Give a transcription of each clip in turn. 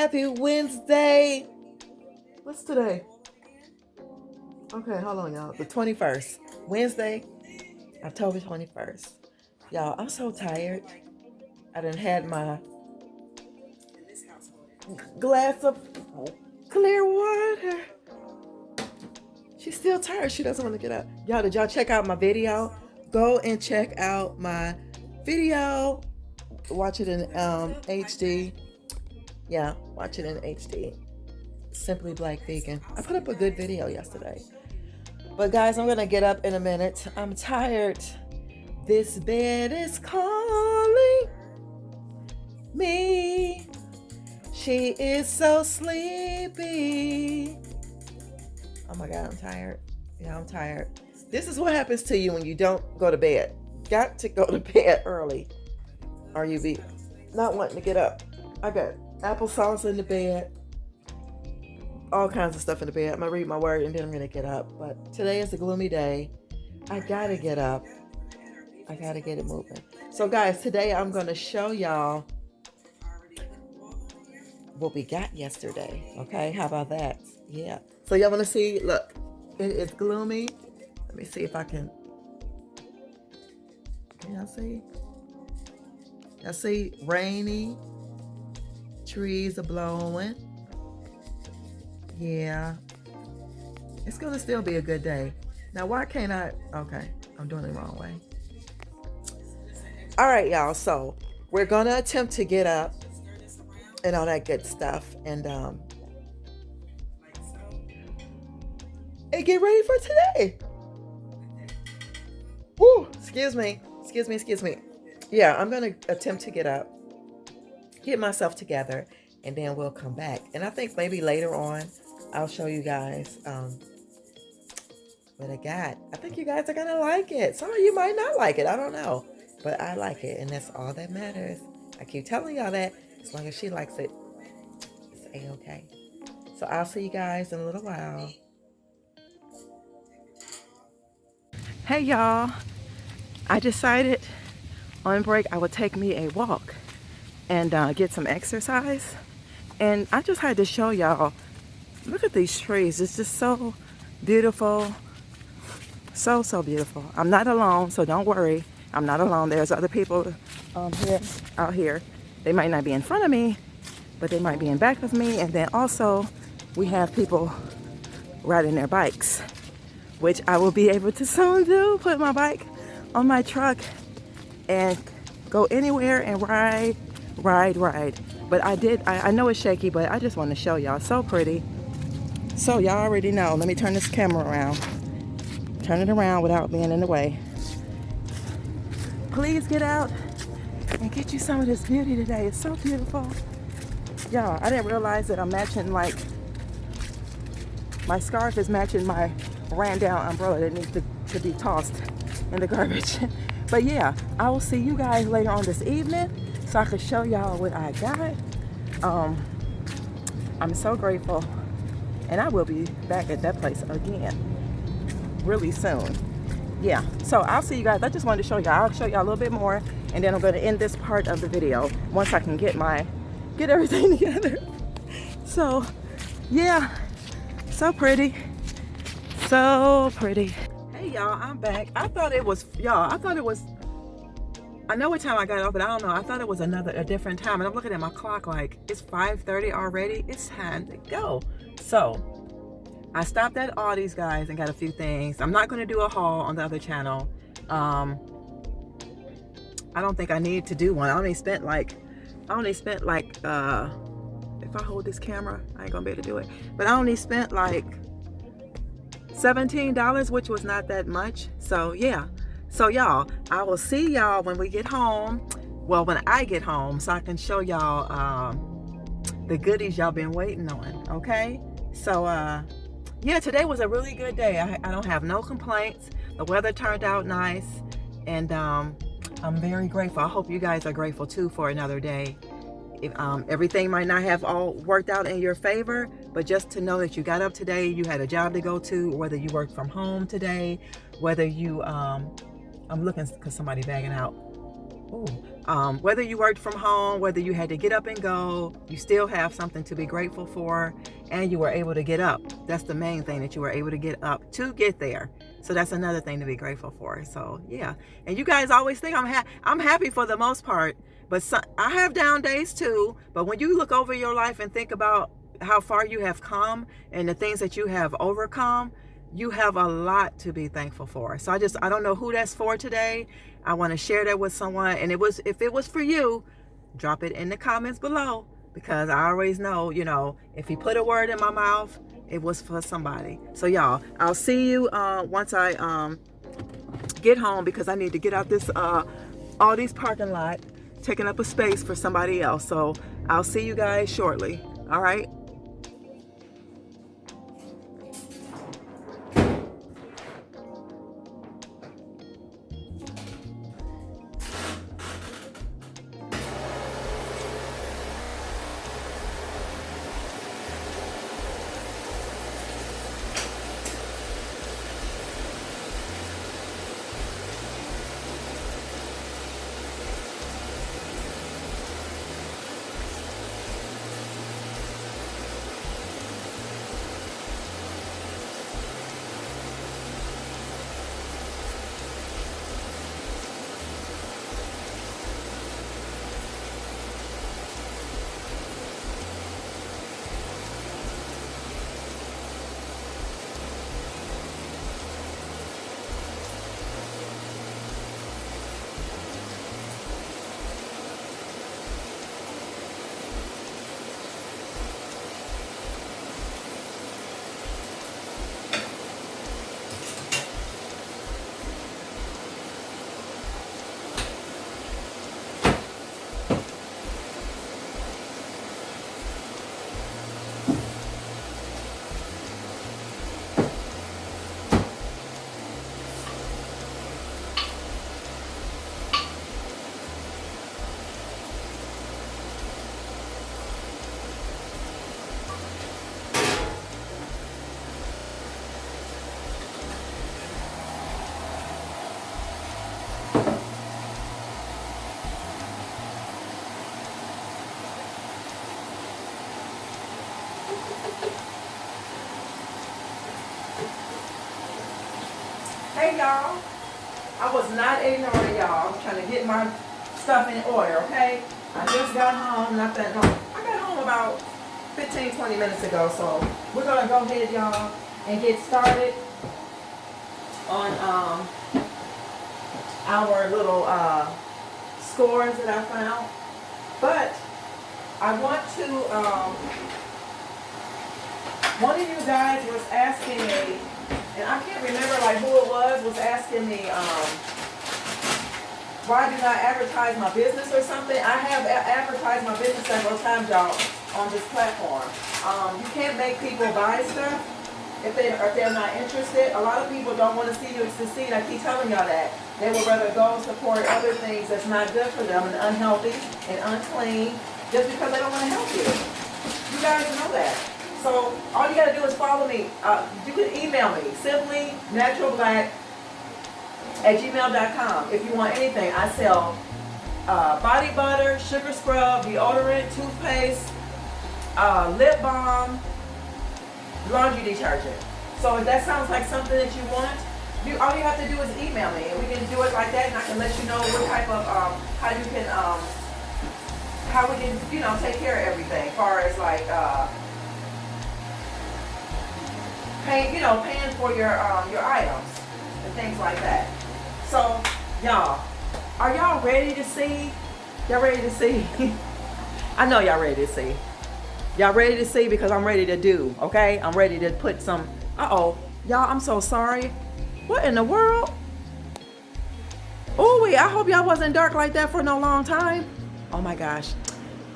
Happy Wednesday. What's today? Okay, hold on, y'all. The 21st. Wednesday, October 21st. Y'all, I'm so tired. I done had my glass of clear water. She's still tired. She doesn't want to get up. Y'all, did y'all check out my video? Go and check out my video. Watch it in HD. Yeah, watch it in HD. Simply Black Vegan. I put up a good video yesterday. But guys, I'm gonna get up in a minute. I'm tired. This bed is calling me. She is so sleepy. Oh my God, I'm tired. Yeah, I'm tired. This is what happens to you when you don't go to bed. Got to go to bed early, or you be not wanting to get up. I got applesauce in the bed, all kinds of stuff in the bed. I'm gonna read my word and then I'm gonna get up. But today is a gloomy day. I gotta get up. I gotta get it moving. So guys, today I'm gonna show y'all what we got yesterday. Okay, how about that? Yeah. So y'all wanna see? Look, it is gloomy. Let me see if I can. Can y'all see? Y'all see? Rainy. Trees are blowing. Yeah. It's gonna still be a good day. Now, why can't I? Okay, I'm doing it the wrong way. All right, y'all. So we're gonna attempt to get up and all that good stuff, and get ready for today. Woo! Excuse me. Yeah, I'm gonna attempt to get up, get myself together, and then we'll come back. And I think maybe later on, I'll show you guys what I got. I think you guys are gonna like it. Some of you might not like it. I don't know, but I like it, and that's all that matters. I keep telling y'all that. As long as she likes it, it's a-okay. So I'll see you guys in a little while. Hey y'all, I decided on break I would take me a walk and get some exercise. And I just had to show y'all, look at these trees. It's just so beautiful. So beautiful. I'm not alone, so don't worry. I'm not alone. There's other people out here. They might not be in front of me, but they might be in back of me. And then also we have people riding their bikes, which I will be able to soon do. Put my bike on my truck and go anywhere and ride. But I know it's shaky, but I just want to show y'all. So pretty. So y'all already know. Let me turn this camera around. Turn it around without being in the way. Please get out and get you some of this beauty today. It's so beautiful. Y'all, I didn't realize that I'm matching, like, my scarf is matching my ran down umbrella that needs to be tossed in the garbage. But yeah, I will see you guys later on this evening so I can show y'all what I got. I'm so grateful, and I will be back at that place again really soon. Yeah, so I'll see you guys. I just wanted to show y'all. I'll show y'all a little bit more, and then I'm going to end this part of the video once I can get everything together. So yeah, so pretty. Hey y'all, I'm back. I thought it was I know what time I got off, but I don't know. I thought it was a different time. And I'm looking at my clock like, it's 5:30 already. It's time to go. So I stopped at Aldi's, guys, and got a few things. I'm not going to do a haul on the other channel. I don't think I need to do one. I only spent like, if I hold this camera, I ain't gonna be able to do it. But I only spent like $17, which was not that much. So yeah. So y'all, I will see y'all when we get home. Well, when I get home, so I can show y'all the goodies y'all been waiting on. Okay. So yeah, today was a really good day. I don't have no complaints. The weather turned out nice, and I'm very grateful. I hope you guys are grateful too for another day. If, everything might not have all worked out in your favor, but just to know that you got up today, you had a job to go to, whether you worked from home today, whether you I'm looking because somebody bagging out. Whether you worked from home, whether you had to get up and go, you still have something to be grateful for, and you were able to get up. That's the main thing, that you were able to get up to get there. So that's another thing to be grateful for. So yeah, and you guys always think I'm happy for the most part, but I have down days too. But when you look over your life and think about how far you have come and the things that you have overcome, you have a lot to be thankful for. So I don't know who that's for today. I want to share that with someone, and if it was for you, drop it in the comments below, because I always know, if he put a word in my mouth, it was for somebody. So y'all, I'll see you once I get home, because I need to get out this all these parking lot taking up a space for somebody else. So I'll see you guys shortly. All right. Hey y'all, I was not ignoring y'all. I was trying to get my stuff in order, okay? I just got home, not that long. I got home about 15-20 minutes ago, so we're gonna go ahead, y'all, and get started on our little scores that I found. But I want to, one of you guys was asking me, and I can't remember like who it was asking me why did I advertise my business or something. I have advertised my business several times, y'all, on this platform. You can't make people buy stuff if they're not interested. A lot of people don't want to see you succeed. I keep telling y'all that. They would rather go support other things that's not good for them and unhealthy and unclean just because they don't want to help you. You guys know that. So all you got to do is follow me. You can email me, simplynaturalblack@gmail.com. If you want anything, I sell body butter, sugar scrub, deodorant, toothpaste, lip balm, laundry detergent. So if that sounds like something that you want, all you have to do is email me, and we can do it like that, and I can let you know what type of how you can how we can take care of everything, as far as like paying for your items and things like that. So y'all, are y'all ready to see? Y'all ready to see? I know y'all ready to see. Y'all ready to see, because I'm ready to do, okay? I'm ready to put some, y'all, I'm so sorry. What in the world? Oh, wait, I hope y'all wasn't dark like that for no long time. Oh my gosh.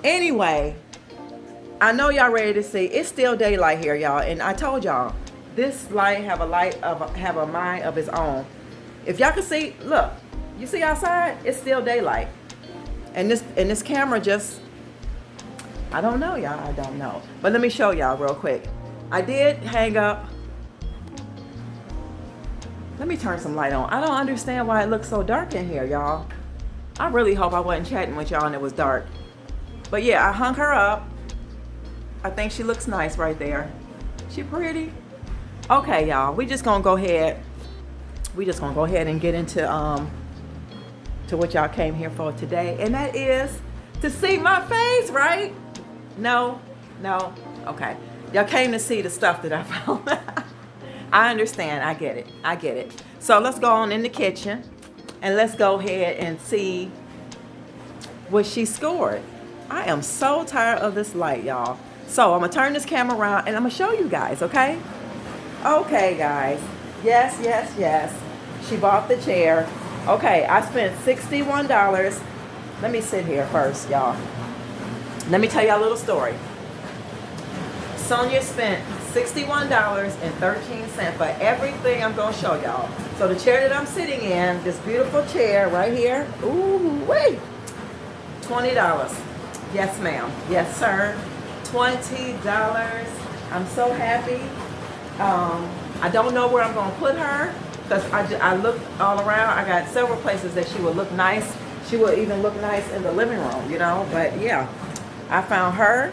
Anyway, I know y'all ready to see. It's still daylight here, y'all, and I told y'all, this light have a mind of its own. If y'all can see, look, you see outside, it's still daylight. And this camera just, I don't know, y'all, I don't know. But let me show y'all real quick. I did hang up. Let me turn some light on. I don't understand why it looks so dark in here, y'all. I really hope I wasn't chatting with y'all and it was dark. But yeah, I hung her up. I think she looks nice right there. She pretty. Okay, y'all, we just gonna go ahead. We just gonna go ahead and get into to what y'all came here for today, and that is to see my face, right? No, no, okay. Y'all came to see the stuff that I found. I understand, I get it. So let's go on in the kitchen and let's go ahead and see what she scored. I am so tired of this light, y'all. So I'm gonna turn this camera around and I'm gonna show you guys, okay? Okay, guys. Yes. She bought the chair. Okay, I spent $61. Let me sit here first, y'all. Let me tell y'all a little story. Sonia spent $61.13 for everything I'm gonna show y'all. So the chair that I'm sitting in, this beautiful chair right here, ooh, wait, $20. Yes, ma'am. Yes, sir. $20. I'm so happy. I don't know where I'm gonna put her because I looked all around. I got several places that she would look nice. She would even look nice in the living room, you know. But yeah, I found her.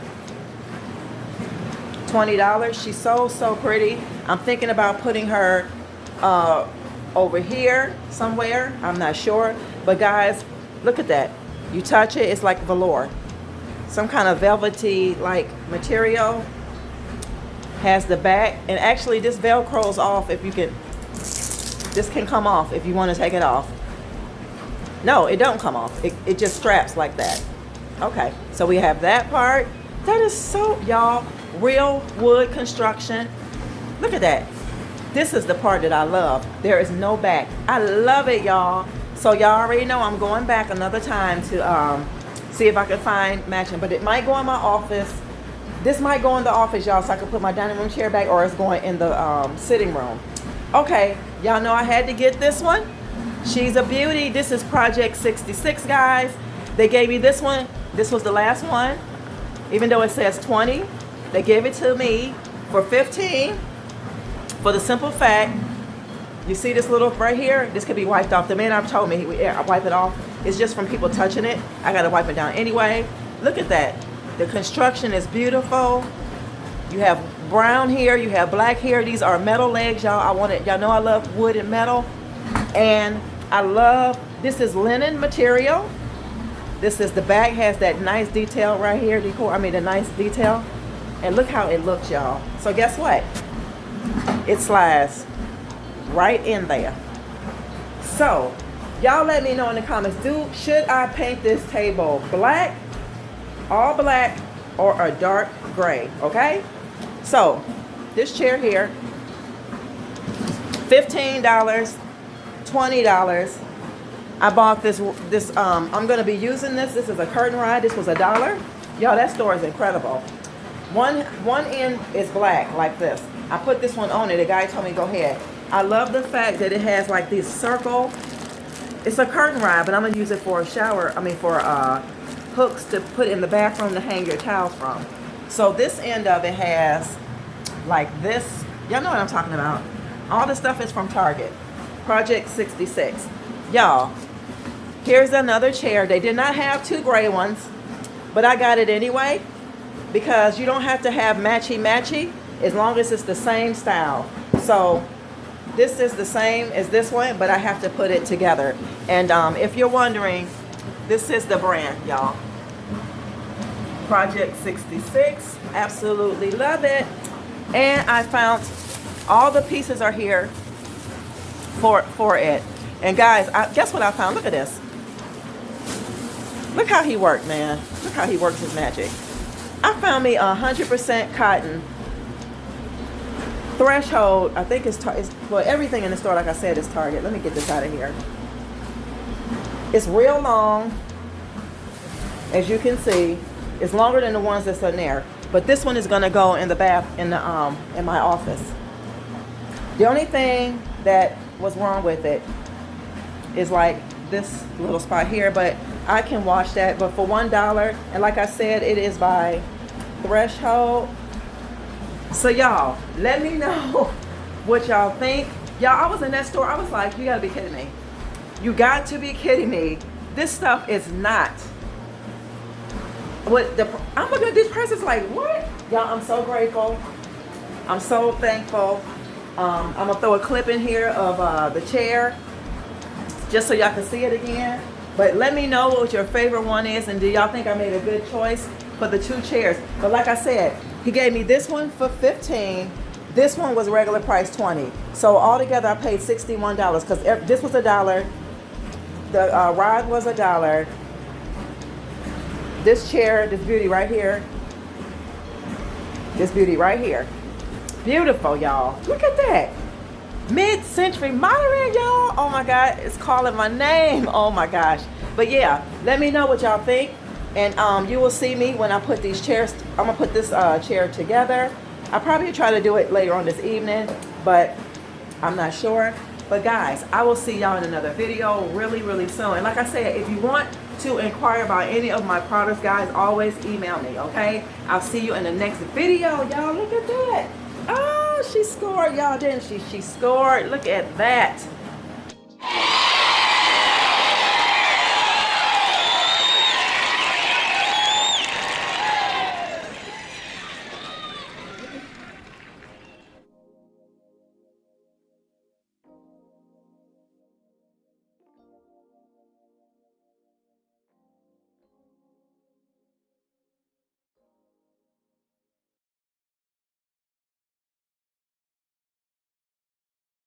$20. She's so pretty. I'm thinking about putting her over here somewhere. I'm not sure. But guys, look at that. You touch it, it's like velour. Some kind of velvety like material. Has the back, and actually this velcros off if you can. This can come off if you want to take it off. No, it don't come off. It just straps like that. Okay, so we have that part. That is so, y'all, real wood construction. Look at that. This is the part that I love. There is no back. I love it, y'all. So y'all already know I'm going back another time to see if I can find matching, but it might go in my office. This might go in the office, y'all, so I can put my dining room chair back, or it's going in the sitting room. Okay, y'all know I had to get this one. She's a beauty. This is Project 66, guys. They gave me this one. This was the last one. Even though it says 20, they gave it to me for 15 for the simple fact, you see this little right here? This could be wiped off. The man I've told me, I wipe it off. It's just from people touching it. I got to wipe it down anyway. Look at that. The construction is beautiful. You have brown here, you have black here. These are metal legs, y'all. Y'all know I love wood and metal. And I love, this is linen material. This is the back, has that nice detail right here, the nice detail. And look how it looks, y'all. So guess what? It slides right in there. So, y'all let me know in the comments, should I paint this table black, all black, or a dark gray, okay? So, this chair here, $15, $20. I bought this, I'm gonna be using this. This is a curtain rod. This was $1. Y'all, that store is incredible. One end is black, like this. I put this one on it. The guy told me, go ahead. I love the fact that it has like this circle. It's a curtain rod, but I'm gonna use it for a shower, for hooks to put in the bathroom to hang your towels from. So this end of it has like this. Y'all know what I'm talking about. All this stuff is from Target. Project 66. Y'all, here's another chair. They did not have two gray ones, but I got it anyway because you don't have to have matchy as long as it's the same style. So this is the same as this one, but I have to put it together. And if you're wondering, this is the brand, y'all. Project 66. Absolutely love it. And I found all the pieces are here for it. And guys, guess what I found? Look at this. Look how he worked, man. Look how he works his magic. I found me 100% cotton threshold. I think it's well, everything in the store, like I said, is Target. Let me get this out of here. It's real long, as you can see. It's longer than the ones that's in there, but this one is gonna go in the bath in my office. The only thing that was wrong with it is like this little spot here, but I can wash that. But for $1, and like I said, it is by threshold. So y'all, let me know what y'all think. Y'all, I was in that store. I was like, you gotta be kidding me. You got to be kidding me This stuff is not what the, I'm looking at these prices like, what? Y'all, I'm so grateful. I'm so thankful. I'm gonna throw a clip in here of the chair just so y'all can see it again. But let me know what your favorite one is, and do y'all think I made a good choice for the 2 chairs? But like I said, he gave me this one for $15. This one was regular price $20. So altogether I paid $61 because this was $1. The rod was $1. This chair, this beauty right here. This beauty right here. Beautiful, y'all. Look at that. Mid-century modern, y'all. Oh my God, it's calling my name. Oh my gosh. But yeah, let me know what y'all think. And you will see me when I put these chairs. I'm gonna put this chair together. I'll probably try to do it later on this evening, but I'm not sure. But guys, I will see y'all in another video really, really soon. And like I said, if you want to inquire about any of my products, guys, always email me, okay? I'll see you in the next video, y'all. Look at that. Oh, she scored, y'all, didn't she? She scored. Look at that.